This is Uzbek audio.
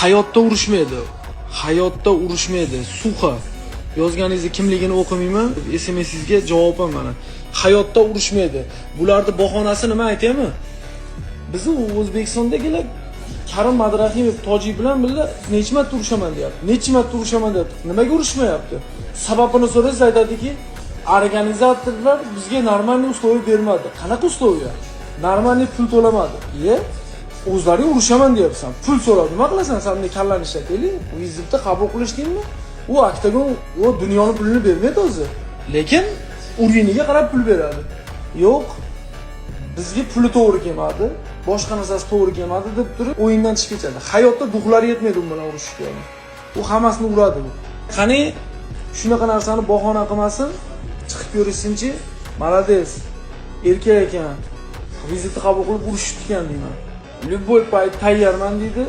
hayotda urushmaydi. Hayotda urushmaydi. Suxa. Yozganingizni kimligini o'qimayman. SMS-ingizga javobim mana. Hayotda urushmaydi. Bularning bahonasi nima aytaymi? Bizni O'zbekistondagilar Karim Madrahimov tojik bilan birga necha marta urushaman deyapti. Necha marta urushaman deyapti. Nimaga urushmayapti? Sababini so'rasa aytadiki, organizatorlar bizga normalniy условия bermadi. Qanaqa условия? Normalniy pul to'lamadi. O'zlaring urushaman deyapsan. Pul so'radi. Nima qilasan? Sen bunday kallani ishlataylik. Vizitda qabul qilishdingmi? U Oktagon u dunyoning pulini bermaydi o'zi. Lekin uriniga qarab pul beradi. Yo'q. Bizga puli to'g'ri kelmadi, boshqa narsasi to'g'ri kelmadi deb turib o'yindan chiqib ketadi. Hayotda duxlari yetmaydi u bilan urushishga. U hammasini uradi bu. Qani shunaqa narsani bahona qilmasin, chiqib ko'rishsinchi, malades. Erkak ekan. Vizitni qabul qilib urishdi ekan deyman. Любой payt tayyorman deydi.